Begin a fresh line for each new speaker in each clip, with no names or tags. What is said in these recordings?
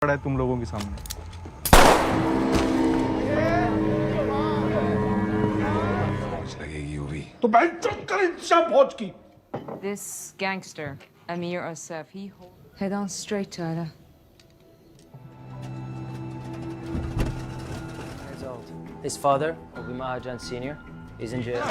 पड़ा है तुम लोगों के सामने।
लगेगी वो भी।
तो भाई चुप कर इंतजाम फौज की।
This gangster, Amir Asif, head on straight, Tyler.
Years old. His father, Obi Mahajan Sr., is in jail.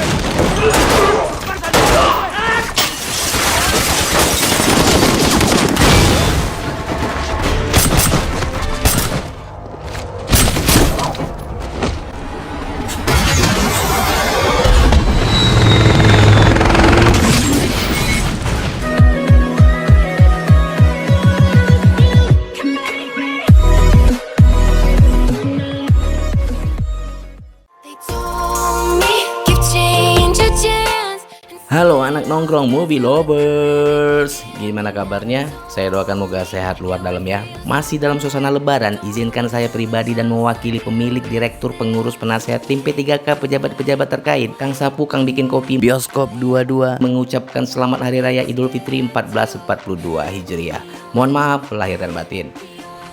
They told me, give change a chance.
Halo anak nongkrong movie lovers, gimana kabarnya? Saya doakan moga sehat luar dalam ya. Masih dalam suasana lebaran, izinkan saya pribadi dan mewakili pemilik, direktur, pengurus, penasehat tim P3K, pejabat-pejabat terkait, Kang Sapu, Kang Bikin Kopi, Bioskop 22, mengucapkan selamat Hari Raya Idul Fitri 1442 Hijriah. Mohon maaf lahir dan batin.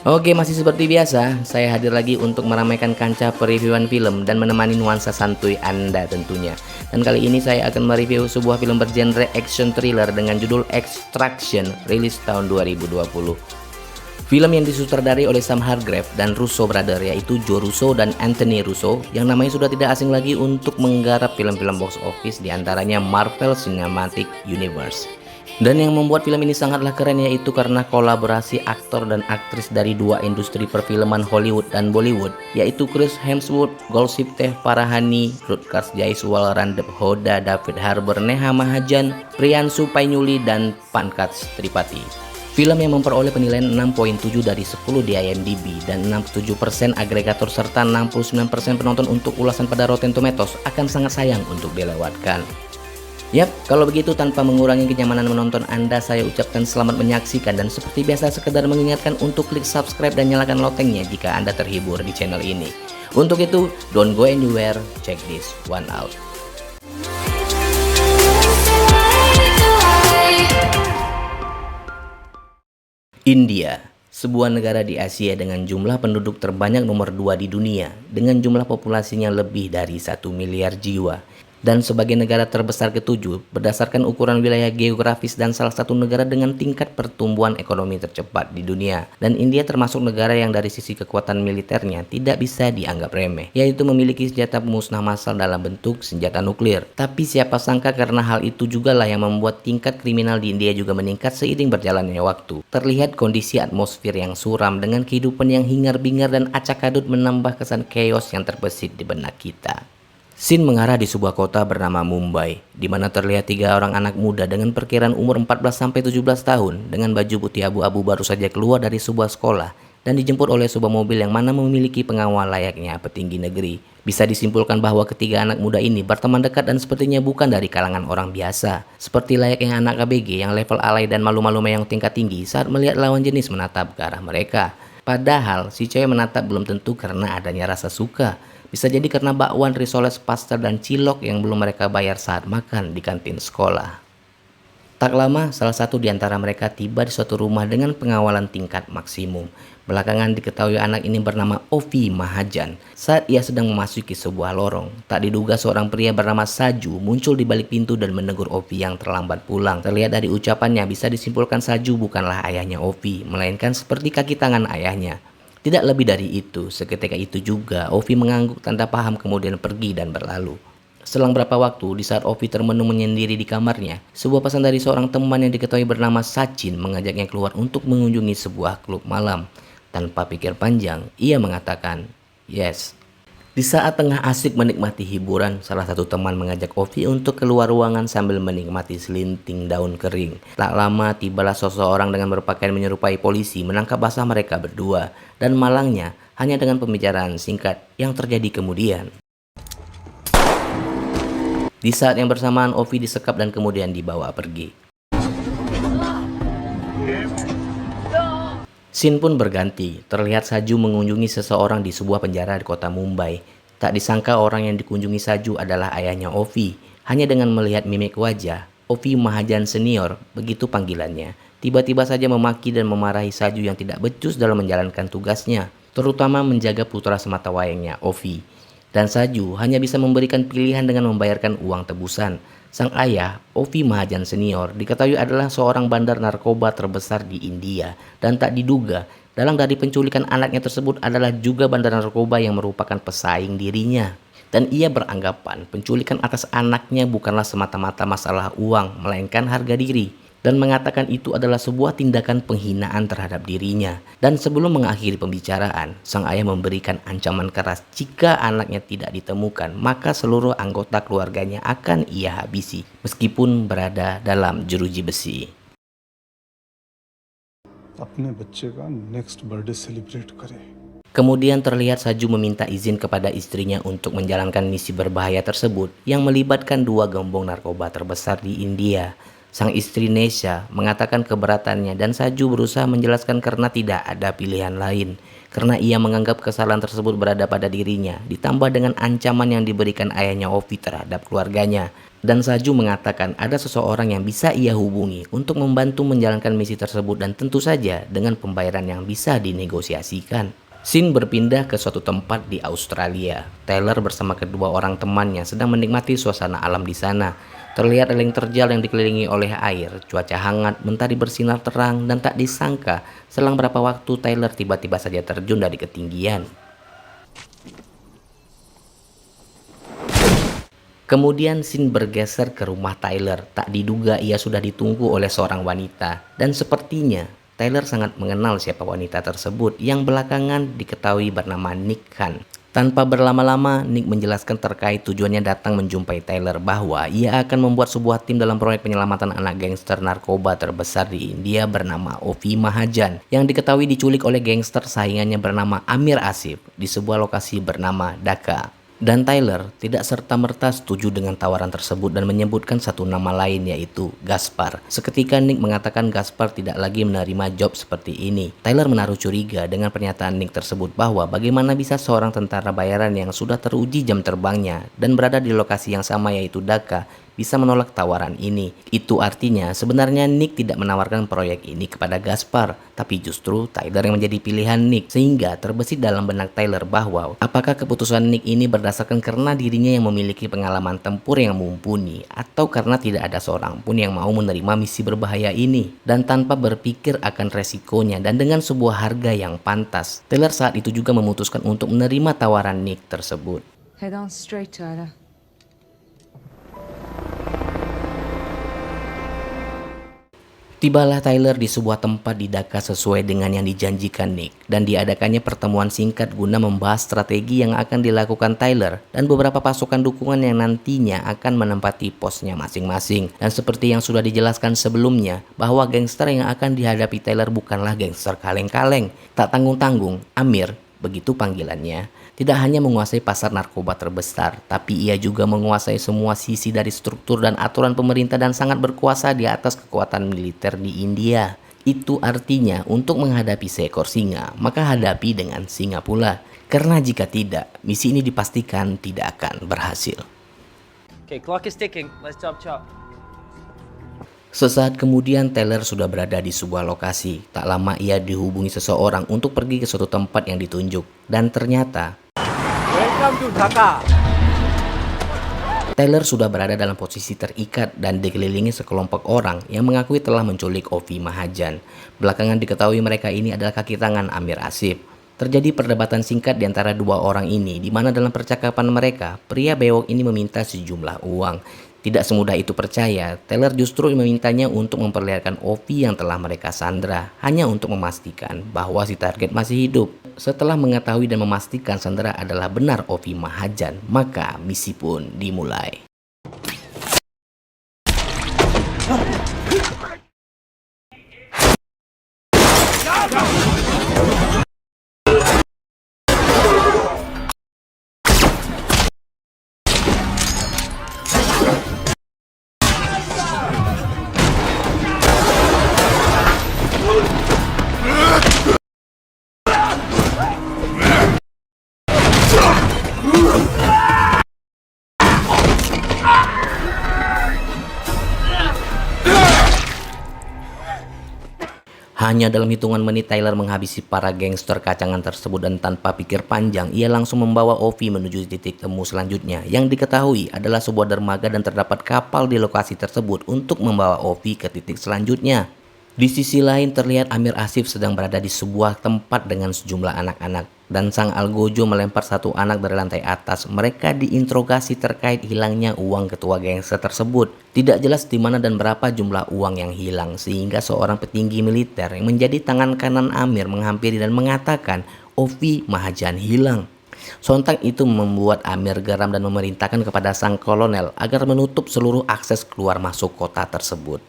Oke, masih seperti biasa, saya hadir lagi untuk meramaikan kancah pereviewan film dan menemani nuansa santuy Anda tentunya. Dan kali ini saya akan mereview sebuah film bergenre action thriller dengan judul Extraction, rilis tahun 2020. Film yang disutradari oleh Sam Hargrave dan Russo Brother, yaitu Joe Russo dan Anthony Russo, yang namanya sudah tidak asing lagi untuk menggarap film-film box office diantaranya Marvel Cinematic Universe. Dan yang membuat film ini sangatlah keren yaitu karena kolaborasi aktor dan aktris dari dua industri perfilman Hollywood dan Bollywood, yaitu Chris Hemsworth, Golshifteh Farahani, Rutger Jaiswal, Randep Hoda, David Harbour, Neha Mahajan, Priyanshu Painyuli, dan Pankaj Tripathi. Film yang memperoleh penilaian 6.7 dari 10 di IMDb dan 67% agregator serta 69% penonton untuk ulasan pada Rotten Tomatoes akan sangat sayang untuk dilewatkan. Yap, kalau begitu tanpa mengurangi kenyamanan menonton Anda, saya ucapkan selamat menyaksikan dan seperti biasa sekedar mengingatkan untuk klik subscribe dan nyalakan loncengnya jika Anda terhibur di channel ini. Untuk itu, don't go anywhere, check this one out. India, sebuah negara di Asia dengan jumlah penduduk terbanyak nomor 2 di dunia, dengan jumlah populasinya lebih dari 1 miliar jiwa. Dan sebagai negara terbesar ke-7 berdasarkan ukuran wilayah geografis dan salah satu negara dengan tingkat pertumbuhan ekonomi tercepat di dunia. Dan India termasuk negara yang dari sisi kekuatan militernya tidak bisa dianggap remeh, yaitu memiliki senjata pemusnah massal dalam bentuk senjata nuklir. Tapi siapa sangka karena hal itu jugalah yang membuat tingkat kriminal di India juga meningkat seiring berjalannya waktu. Terlihat kondisi atmosfer yang suram dengan kehidupan yang hingar-bingar dan acak-adut menambah kesan chaos yang terbesit di benak kita. Scene mengarah di sebuah kota bernama Mumbai, di mana terlihat 3 orang anak muda dengan perkiraan umur 14-17 tahun dengan baju putih abu-abu baru saja keluar dari sebuah sekolah dan dijemput oleh sebuah mobil yang mana memiliki pengawal layaknya petinggi negeri. Bisa disimpulkan bahwa ketiga anak muda ini berteman dekat dan sepertinya bukan dari kalangan orang biasa, seperti layaknya anak ABG yang level alay dan malu-malu meyong tingkat tinggi saat melihat lawan jenis menatap ke arah mereka. Padahal si cewek menatap belum tentu karena adanya rasa suka. Bisa jadi karena bakwan, risoles, pastel, dan cilok yang belum mereka bayar saat makan di kantin sekolah. Tak lama, salah satu di antara mereka tiba di suatu rumah dengan pengawalan tingkat maksimum. Belakangan diketahui anak ini bernama Ovi Mahajan. Saat ia sedang memasuki sebuah lorong, tak diduga seorang pria bernama Saju muncul di balik pintu dan menegur Ovi yang terlambat pulang. Terlihat dari ucapannya bisa disimpulkan Saju bukanlah ayahnya Ovi, melainkan seperti kaki tangan ayahnya. Tidak lebih dari itu, seketika itu juga Ovi mengangguk tanda paham kemudian pergi dan berlalu. Selang berapa waktu, di saat Ovi termenung menyendiri di kamarnya, sebuah pesan dari seorang teman yang diketahui bernama Sachin mengajaknya keluar untuk mengunjungi sebuah klub malam. Tanpa pikir panjang, ia mengatakan, "Yes." Di saat tengah asik menikmati hiburan, salah satu teman mengajak Ovi untuk keluar ruangan sambil menikmati selinting daun kering. Tak lama tibalah seseorang dengan berpakaian menyerupai polisi menangkap basah mereka berdua. Dan malangnya, hanya dengan pembicaraan singkat yang terjadi kemudian. Di saat yang bersamaan Ovi disekap dan kemudian dibawa pergi. Scene pun berganti, terlihat Saju mengunjungi seseorang di sebuah penjara di kota Mumbai. Tak disangka orang yang dikunjungi Saju adalah ayahnya Ovi. Hanya dengan melihat mimik wajah, Ovi Mahajan Senior, begitu panggilannya, tiba-tiba saja memaki dan memarahi Saju yang tidak becus dalam menjalankan tugasnya, terutama menjaga putra sematawayangnya, Ovi. Dan Saju hanya bisa memberikan pilihan dengan membayarkan uang tebusan. Sang ayah, Ovi Mahajan Senior, diketahui adalah seorang bandar narkoba terbesar di India, dan tak diduga dalam dari penculikan anaknya tersebut adalah juga bandar narkoba yang merupakan pesaing dirinya. Dan ia beranggapan penculikan atas anaknya bukanlah semata-mata masalah uang, melainkan harga diri. Dan mengatakan itu adalah sebuah tindakan penghinaan terhadap dirinya. Dan sebelum mengakhiri pembicaraan, sang ayah memberikan ancaman keras jika anaknya tidak ditemukan, maka seluruh anggota keluarganya akan ia habisi, meskipun berada dalam jeruji besi.
अपने बच्चे का next birthday celebrate करे।
Kemudian terlihat Saju meminta izin kepada istrinya untuk menjalankan misi berbahaya tersebut yang melibatkan dua gembong narkoba terbesar di India. Sang istri Nesha mengatakan keberatannya dan Saju berusaha menjelaskan karena tidak ada pilihan lain. Karena ia menganggap kesalahan tersebut berada pada dirinya, ditambah dengan ancaman yang diberikan ayahnya Ovi terhadap keluarganya. Dan Saju mengatakan ada seseorang yang bisa ia hubungi untuk membantu menjalankan misi tersebut dan tentu saja dengan pembayaran yang bisa dinegosiasikan. Scene berpindah ke suatu tempat di Australia. Tyler bersama kedua orang temannya sedang menikmati suasana alam di sana. Terlihat releng terjal yang dikelilingi oleh air, cuaca hangat, mentari bersinar terang, dan tak disangka selang berapa waktu Tyler tiba-tiba saja terjun dari ketinggian. Kemudian scene bergeser ke rumah Tyler. Tak diduga ia sudah ditunggu oleh seorang wanita. Dan sepertinya Tyler sangat mengenal siapa wanita tersebut yang belakangan diketahui bernama Nick Khan. Tanpa berlama-lama, Nick menjelaskan terkait tujuannya datang menjumpai Tyler bahwa ia akan membuat sebuah tim dalam proyek penyelamatan anak gangster narkoba terbesar di India bernama Ovi Mahajan yang diketahui diculik oleh gangster saingannya bernama Amir Asif di sebuah lokasi bernama Dhaka. Dan Tyler tidak serta-merta setuju dengan tawaran tersebut dan menyebutkan satu nama lain yaitu Gaspar. Seketika Nick mengatakan Gaspar tidak lagi menerima job seperti ini. Tyler menaruh curiga dengan pernyataan Nick tersebut bahwa bagaimana bisa seorang tentara bayaran yang sudah teruji jam terbangnya dan berada di lokasi yang sama yaitu Dhaka bisa menolak tawaran ini. Itu artinya sebenarnya Nick tidak menawarkan proyek ini kepada Gaspar, tapi justru Tyler yang menjadi pilihan Nick. Sehingga terbesit dalam benak Tyler bahwa apakah keputusan Nick ini berdasarkan karena dirinya yang memiliki pengalaman tempur yang mumpuni, atau karena tidak ada seorang pun yang mau menerima misi berbahaya ini. Dan tanpa berpikir akan resikonya dan dengan sebuah harga yang pantas, Tyler saat itu juga memutuskan untuk menerima tawaran Nick tersebut.
Head on straight, Tyler.
Tibalah Tyler di sebuah tempat di Dhaka sesuai dengan yang dijanjikan Nick dan diadakannya pertemuan singkat guna membahas strategi yang akan dilakukan Tyler dan beberapa pasukan dukungan yang nantinya akan menempati posnya masing-masing. Dan seperti yang sudah dijelaskan sebelumnya bahwa gangster yang akan dihadapi Tyler bukanlah gangster kaleng-kaleng. Tak tanggung-tanggung, Amir, begitu panggilannya, tidak hanya menguasai pasar narkoba terbesar, tapi ia juga menguasai semua sisi dari struktur dan aturan pemerintah dan sangat berkuasa di atas kekuatan militer di India. Itu artinya untuk menghadapi seekor singa, maka hadapi dengan singa pula. Karena jika tidak, misi ini dipastikan tidak akan berhasil.
Okay, clock is ticking. Let's chop.
Sesaat kemudian Tyler sudah berada di sebuah lokasi. Tak lama ia dihubungi seseorang untuk pergi ke suatu tempat yang ditunjuk. Dan ternyata
Welcome to Dhaka.
Tyler sudah berada dalam posisi terikat dan dikelilingi sekelompok orang yang mengakui telah menculik Ovi Mahajan. Belakangan diketahui mereka ini adalah kaki tangan Amir Asif. Terjadi perdebatan singkat di antara dua orang ini, di mana dalam percakapan mereka, pria bewok ini meminta sejumlah uang. Tidak semudah itu percaya, Tyler justru memintanya untuk memperlihatkan Ovi yang telah mereka sandra, hanya untuk memastikan bahwa si target masih hidup. Setelah mengetahui dan memastikan sandera adalah benar Ovi Mahajan, maka misi pun dimulai. Hanya dalam hitungan menit Tyler menghabisi para gangster kacangan tersebut dan tanpa pikir panjang ia langsung membawa Ovi menuju titik temu selanjutnya yang diketahui adalah sebuah dermaga dan terdapat kapal di lokasi tersebut untuk membawa Ovi ke titik selanjutnya. Di sisi lain terlihat Amir Asif sedang berada di sebuah tempat dengan sejumlah anak-anak dan sang algojo melempar satu anak dari lantai atas. Mereka diinterogasi terkait hilangnya uang ketua gangster tersebut. Tidak jelas di mana dan berapa jumlah uang yang hilang sehingga seorang petinggi militer yang menjadi tangan kanan Amir menghampiri dan mengatakan Ovi Mahajan hilang. Sontak itu membuat Amir geram dan memerintahkan kepada sang kolonel agar menutup seluruh akses keluar masuk kota tersebut.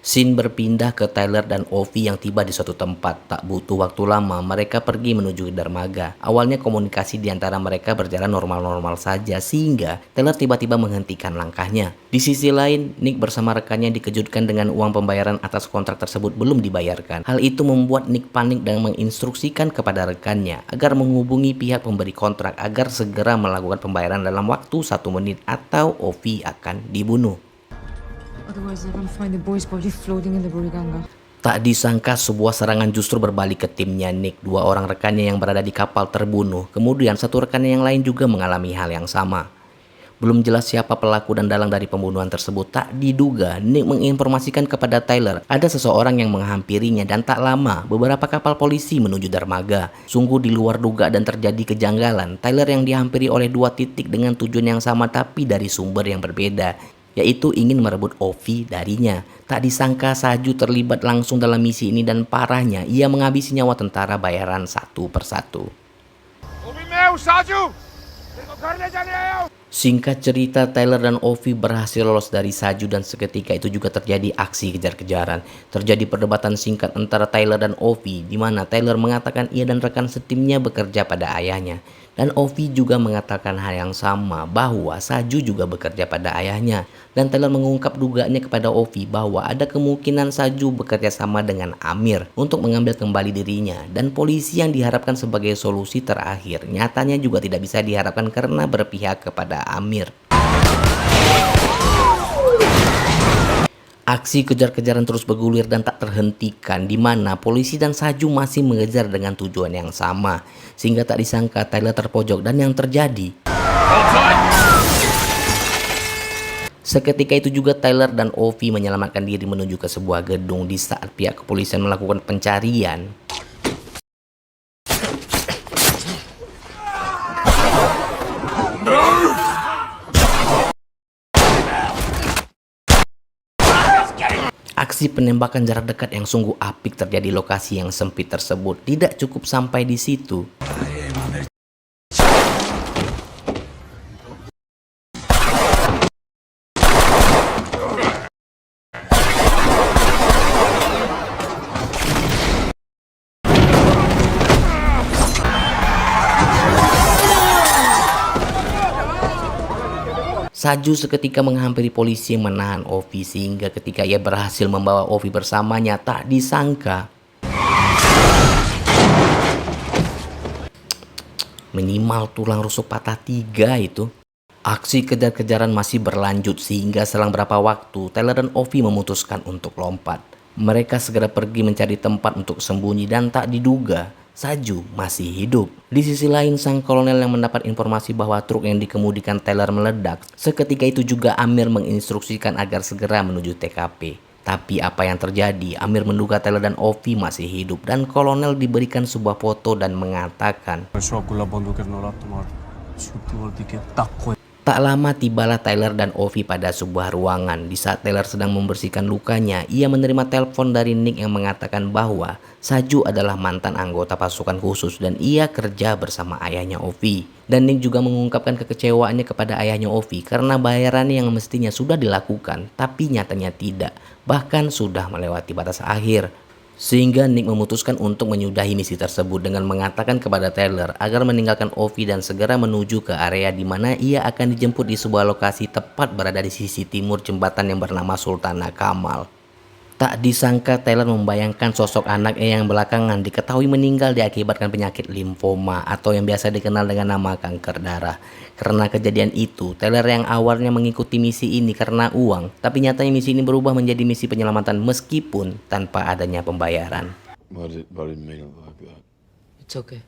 Scene berpindah ke Tyler dan Ovi yang tiba di suatu tempat. Tak butuh waktu lama, mereka pergi menuju dermaga. Awalnya komunikasi di antara mereka berjalan normal-normal saja, sehingga Tyler tiba-tiba menghentikan langkahnya. Di sisi lain, Nick bersama rekannya dikejutkan dengan uang pembayaran atas kontrak tersebut belum dibayarkan. Hal itu membuat Nick panik dan menginstruksikan kepada rekannya agar menghubungi pihak pemberi kontrak agar segera melakukan pembayaran dalam waktu 1 menit atau Ovi akan dibunuh.
Otherwise, they're gonna find the boy's body floating in the Buriganga.
Tak disangka sebuah serangan justru berbalik ke timnya Nick. 2 orang rekannya yang berada di kapal terbunuh. Kemudian 1 rekannya yang lain juga mengalami hal yang sama. Belum jelas siapa pelaku dan dalang dari pembunuhan tersebut. Tak diduga, Nick menginformasikan kepada Tyler ada seseorang yang menghampirinya dan tak lama beberapa kapal polisi menuju dermaga. Sungguh di luar duga dan terjadi kejanggalan. Tyler yang dihampiri oleh 2 titik dengan tujuan yang sama tapi dari sumber yang berbeda, yaitu ingin merebut Ovi darinya. Tak disangka Saju terlibat langsung dalam misi ini dan parahnya ia menghabisi nyawa tentara bayaran satu persatu. Singkat cerita, Tyler dan Ovi berhasil lolos dari Saju dan seketika itu juga terjadi aksi kejar-kejaran. Terjadi perdebatan singkat antara Tyler dan Ovi di mana Tyler mengatakan ia dan rekan setimnya bekerja pada ayahnya. Dan Ovi juga mengatakan hal yang sama bahwa Saju juga bekerja pada ayahnya. Dan Tyler mengungkap dugaannya kepada Ovi bahwa ada kemungkinan Saju bekerja sama dengan Amir untuk mengambil kembali dirinya. Dan polisi yang diharapkan sebagai solusi terakhir nyatanya juga tidak bisa diharapkan karena berpihak kepada Amir. Aksi kejar-kejaran terus bergulir dan tak terhentikan di mana polisi dan Saju masih mengejar dengan tujuan yang sama. Sehingga tak disangka Tyler terpojok dan yang terjadi seketika itu juga Tyler dan Ovi menyelamatkan diri menuju ke sebuah gedung di saat pihak kepolisian melakukan pencarian. Aksi penembakan jarak dekat yang sungguh apik terjadi di lokasi yang sempit tersebut. Tidak cukup sampai di situ. Saju seketika menghampiri polisi yang menahan Ovi sehingga ketika ia berhasil membawa Ovi bersamanya tak disangka minimal tulang rusuk patah 3 itu. Aksi kejar-kejaran masih berlanjut sehingga selang berapa waktu Tyler dan Ovi memutuskan untuk lompat. Mereka segera pergi mencari tempat untuk sembunyi dan tak diduga Saju masih hidup. Di sisi lain, sang kolonel yang mendapat informasi bahwa truk yang dikemudikan Tyler meledak. Seketika itu juga Amir menginstruksikan agar segera menuju TKP. Tapi apa yang terjadi? Amir menduga Tyler dan Ovi masih hidup dan kolonel diberikan sebuah foto dan mengatakan, tak lama tibalah Tyler dan Ovi pada sebuah ruangan. Di saat Tyler sedang membersihkan lukanya, ia menerima telepon dari Nick yang mengatakan bahwa Saju adalah mantan anggota pasukan khusus dan ia kerja bersama ayahnya Ovi. Dan Nick juga mengungkapkan kekecewaannya kepada ayahnya Ovi karena bayaran yang mestinya sudah dilakukan, tapi nyatanya tidak. Bahkan sudah melewati batas akhir. Sehingga Nick memutuskan untuk menyudahi misi tersebut dengan mengatakan kepada Tyler agar meninggalkan Ovi dan segera menuju ke area di mana ia akan dijemput di sebuah lokasi tepat berada di sisi timur jembatan yang bernama Sultana Kamal. Tak disangka Tyler membayangkan sosok anaknya yang belakangan diketahui meninggal diakibatkan penyakit limfoma atau yang biasa dikenal dengan nama kanker darah. Karena kejadian itu, Tyler yang awalnya mengikuti misi ini karena uang, tapi nyatanya misi ini berubah menjadi misi penyelamatan meskipun tanpa adanya pembayaran.
Why didn't mean it like that?
It's okay.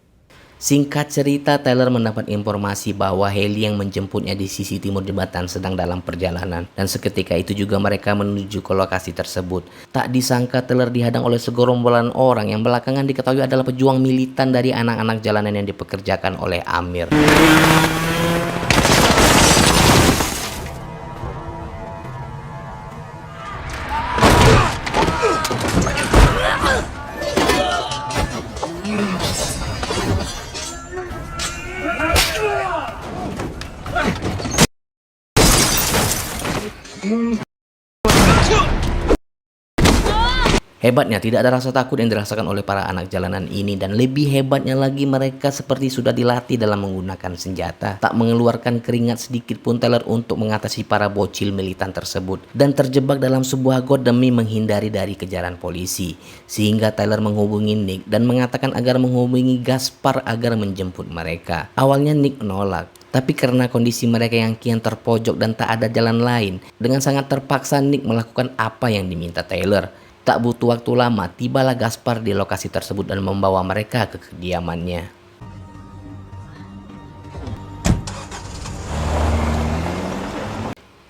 Singkat cerita, Tyler mendapat informasi bahwa heli yang menjemputnya di sisi timur jembatan sedang dalam perjalanan. Dan seketika itu juga mereka menuju ke lokasi tersebut. Tak disangka Tyler dihadang oleh segerombolan orang yang belakangan diketahui adalah pejuang militan dari anak-anak jalanan yang dipekerjakan oleh Amir. Hebatnya tidak ada rasa takut yang dirasakan oleh para anak jalanan ini, dan lebih hebatnya lagi mereka seperti sudah dilatih dalam menggunakan senjata. Tak mengeluarkan keringat sedikit pun Tyler untuk mengatasi para bocil militan tersebut dan terjebak dalam sebuah got demi menghindari dari kejaran polisi. Sehingga Tyler menghubungi Nick dan mengatakan agar menghubungi Gaspar agar menjemput mereka. Awalnya Nick menolak, tapi karena kondisi mereka yang kian terpojok dan tak ada jalan lain, dengan sangat terpaksa Nick melakukan apa yang diminta Tyler. Tak butuh waktu lama, tibalah Gaspar di lokasi tersebut dan membawa mereka ke kediamannya.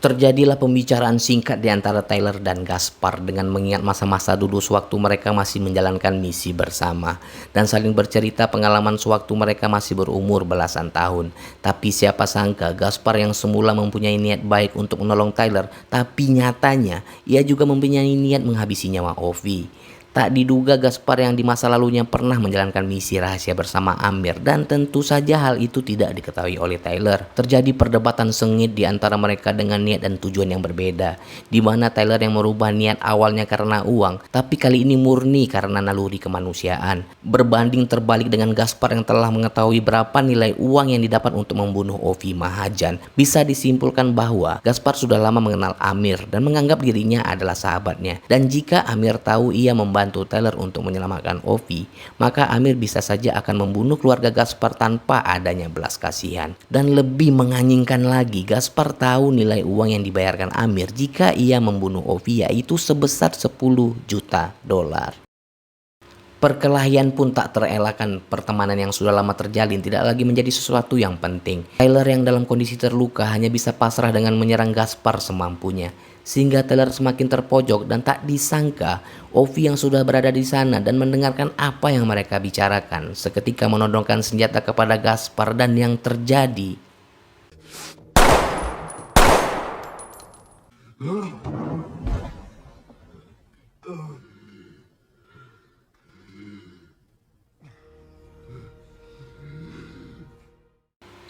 Terjadilah pembicaraan singkat di antara Tyler dan Gaspar dengan mengingat masa-masa dulu sewaktu mereka masih menjalankan misi bersama dan saling bercerita pengalaman sewaktu mereka masih berumur belasan tahun. Tapi siapa sangka Gaspar yang semula mempunyai niat baik untuk menolong Tyler, tapi nyatanya ia juga mempunyai niat menghabisi nyawa Ovi. Tak diduga Gaspar yang di masa lalunya pernah menjalankan misi rahasia bersama Amir, dan tentu saja hal itu tidak diketahui oleh Tyler. Terjadi perdebatan sengit di antara mereka dengan niat dan tujuan yang berbeda, di mana Tyler yang merubah niat awalnya karena uang, tapi kali ini murni karena naluri kemanusiaan. Berbanding terbalik dengan Gaspar yang telah mengetahui berapa nilai uang yang didapat untuk membunuh Ovi Mahajan, bisa disimpulkan bahwa Gaspar sudah lama mengenal Amir dan menganggap dirinya adalah sahabatnya. Dan jika Amir tahu ia membantu Tyler untuk menyelamatkan Ovi, maka Amir bisa saja akan membunuh keluarga Gaspar tanpa adanya belas kasihan. Dan lebih menganjingkan lagi, Gaspar tahu nilai uang yang dibayarkan Amir jika ia membunuh Ovi, yaitu sebesar 10 juta dolar. Perkelahian pun tak terelakkan. Pertemanan yang sudah lama terjalin tidak lagi menjadi sesuatu yang penting. Tyler yang dalam kondisi terluka hanya bisa pasrah dengan menyerang Gaspar semampunya, sehingga Tyler semakin terpojok. Dan tak disangka Ovi yang sudah berada di sana dan mendengarkan apa yang mereka bicarakan seketika menodongkan senjata kepada Gaspar, dan yang terjadi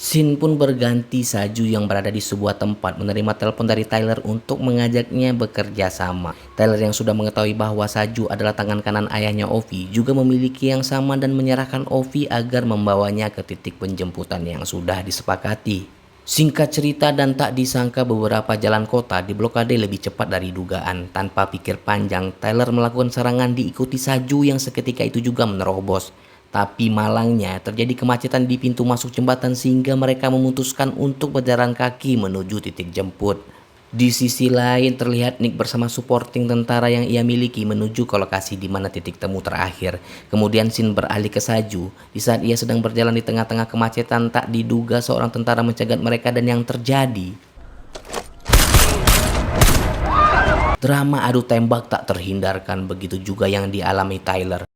scene pun berganti. Saju yang berada di sebuah tempat menerima telepon dari Tyler untuk mengajaknya bekerja sama. Tyler yang sudah mengetahui bahwa Saju adalah tangan kanan ayahnya Ovi juga memiliki yang sama dan menyerahkan Ovi agar membawanya ke titik penjemputan yang sudah disepakati. Singkat cerita, dan tak disangka beberapa jalan kota diblokade lebih cepat dari dugaan. Tanpa pikir panjang, Tyler melakukan serangan diikuti Saju yang seketika itu juga menerobos. Tapi malangnya terjadi kemacetan di pintu masuk jembatan sehingga mereka memutuskan untuk berjalan kaki menuju titik jemput. Di sisi lain terlihat Nick bersama supporting tentara yang ia miliki menuju ke lokasi di mana titik temu terakhir. Kemudian scene beralih ke Saju. Di saat ia sedang berjalan di tengah-tengah kemacetan, tak diduga seorang tentara mencegat mereka, dan yang terjadi drama adu tembak tak terhindarkan. Begitu juga yang dialami Tyler.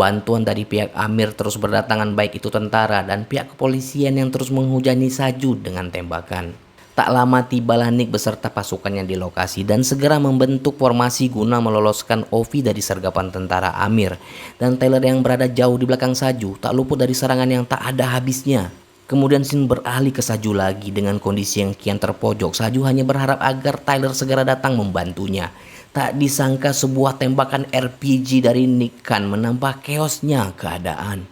Bantuan dari pihak Amir terus berdatangan, baik itu tentara dan pihak kepolisian yang terus menghujani Saju dengan tembakan. Tak lama tibalah Nick beserta pasukannya di lokasi dan segera membentuk formasi guna meloloskan Ovi dari sergapan tentara Amir. Dan Tyler yang berada jauh di belakang Saju tak luput dari serangan yang tak ada habisnya. Kemudian scene beralih ke Saju lagi dengan kondisi yang kian terpojok. Saju hanya berharap agar Tyler segera datang membantunya. Tak disangka sebuah tembakan RPG dari Nick Khan menambah chaosnya keadaan.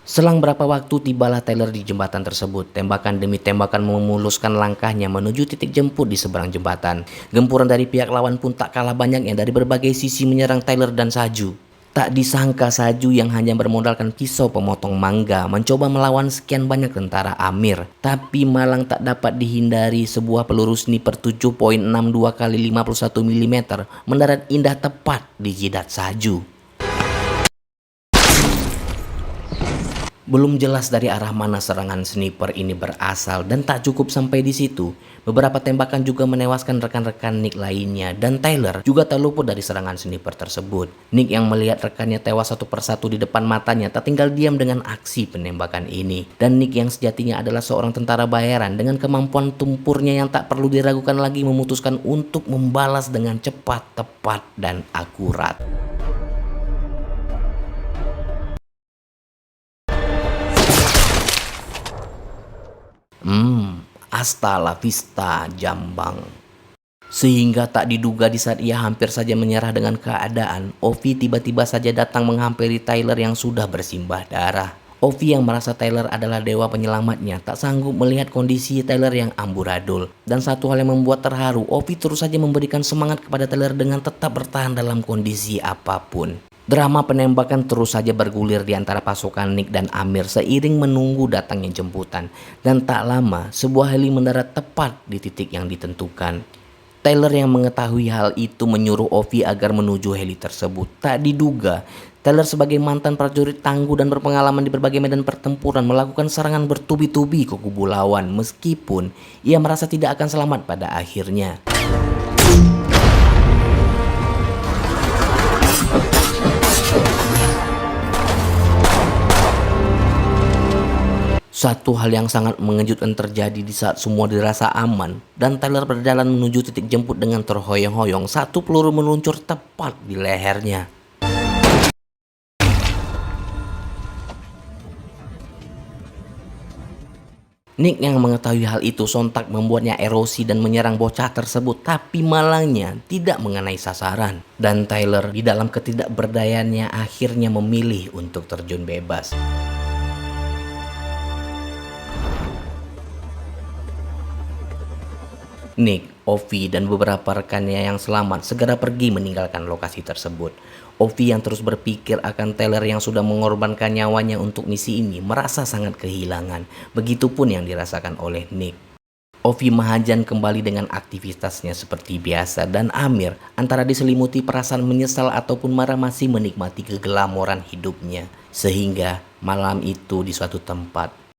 Selang berapa waktu tibalah Tyler di jembatan tersebut. Tembakan demi tembakan memuluskan langkahnya menuju titik jemput di seberang jembatan. Gempuran dari pihak lawan pun tak kalah banyaknya dari berbagai sisi menyerang Tyler dan Saju. Tak disangka Saju yang hanya bermodalkan pisau pemotong mangga mencoba melawan sekian banyak tentara Amir. Tapi malang tak dapat dihindari, sebuah peluru sniper 7.62 x 51 mm mendarat indah tepat di jidat Saju. Belum jelas dari arah mana serangan sniper ini berasal dan tak cukup sampai di situ. Beberapa tembakan juga menewaskan rekan-rekan Nick lainnya dan Tyler juga tak luput dari serangan sniper tersebut. Nick yang melihat rekannya tewas satu persatu di depan matanya tak tinggal diam dengan aksi penembakan ini. Dan Nick yang sejatinya adalah seorang tentara bayaran dengan kemampuan tempurnya yang tak perlu diragukan lagi memutuskan untuk membalas dengan cepat, tepat, dan akurat. Hasta la vista Jambang. Sehingga tak diduga di saat ia hampir saja menyerah dengan keadaan, Ovi tiba-tiba saja datang menghampiri Tyler yang sudah bersimbah darah. Ovi yang merasa Tyler adalah dewa penyelamatnya tak sanggup melihat kondisi Tyler yang amburadul. Dan satu hal yang membuat terharu, Ovi terus saja memberikan semangat kepada Tyler dengan tetap bertahan dalam kondisi apapun. Drama penembakan terus saja bergulir di antara pasukan Nick dan Amir seiring menunggu datangnya jemputan. Dan tak lama, sebuah heli mendarat tepat di titik yang ditentukan. Tyler yang mengetahui hal itu menyuruh Ovi agar menuju heli tersebut. Tak diduga, Tyler sebagai mantan prajurit tangguh dan berpengalaman di berbagai medan pertempuran melakukan serangan bertubi-tubi ke kubu lawan meskipun ia merasa tidak akan selamat pada akhirnya. Satu hal yang sangat mengejutkan terjadi di saat semua dirasa aman dan Tyler berjalan menuju titik jemput dengan terhoyong-hoyong. Satu peluru meluncur tepat di lehernya. Nick yang mengetahui hal itu sontak membuatnya erosi dan menyerang bocah tersebut, tapi malangnya tidak mengenai sasaran. Dan Tyler di dalam ketidakberdayaannya akhirnya memilih untuk terjun bebas. Nick, Ovi, dan beberapa rekannya yang selamat segera pergi meninggalkan lokasi tersebut. Ovi yang terus berpikir akan Tyler yang sudah mengorbankan nyawanya untuk misi ini merasa sangat kehilangan. Begitupun yang dirasakan oleh Nick. Ovi Mahajan kembali dengan aktivitasnya seperti biasa dan Amir antara diselimuti perasaan menyesal ataupun marah masih menikmati keglamoran hidupnya. Sehingga malam itu di suatu tempat,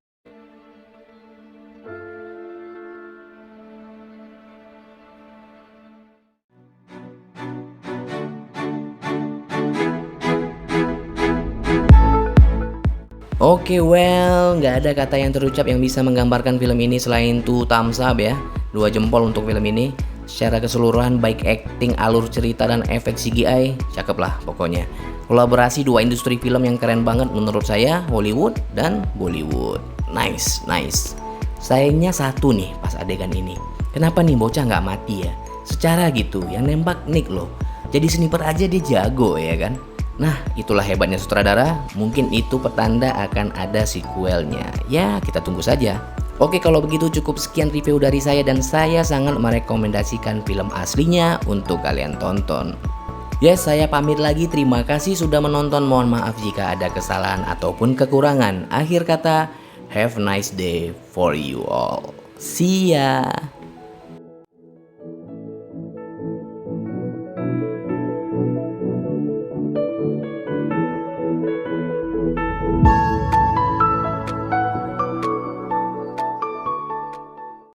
oke, nggak ada kata yang terucap yang bisa menggambarkan film ini selain 2 thumbs up ya. 2 jempol untuk film ini. Secara keseluruhan baik acting, alur cerita, dan efek CGI, cakep lah pokoknya. Kolaborasi 2 industri film yang keren banget menurut saya, Hollywood dan Bollywood. Nice. Sayangnya satu nih pas adegan ini. Kenapa nih bocah nggak mati ya? Secara gitu, yang nembak Nick loh. Jadi sniper aja dia jago ya kan? Nah, itulah hebatnya sutradara. Mungkin itu petanda akan ada sequelnya. Ya, kita tunggu saja. Oke, kalau begitu cukup sekian review dari saya dan saya sangat merekomendasikan film aslinya untuk kalian tonton. Yes, saya pamit lagi. Terima kasih sudah menonton. Mohon maaf jika ada kesalahan ataupun kekurangan. Akhir kata, have a nice day for you all. See ya.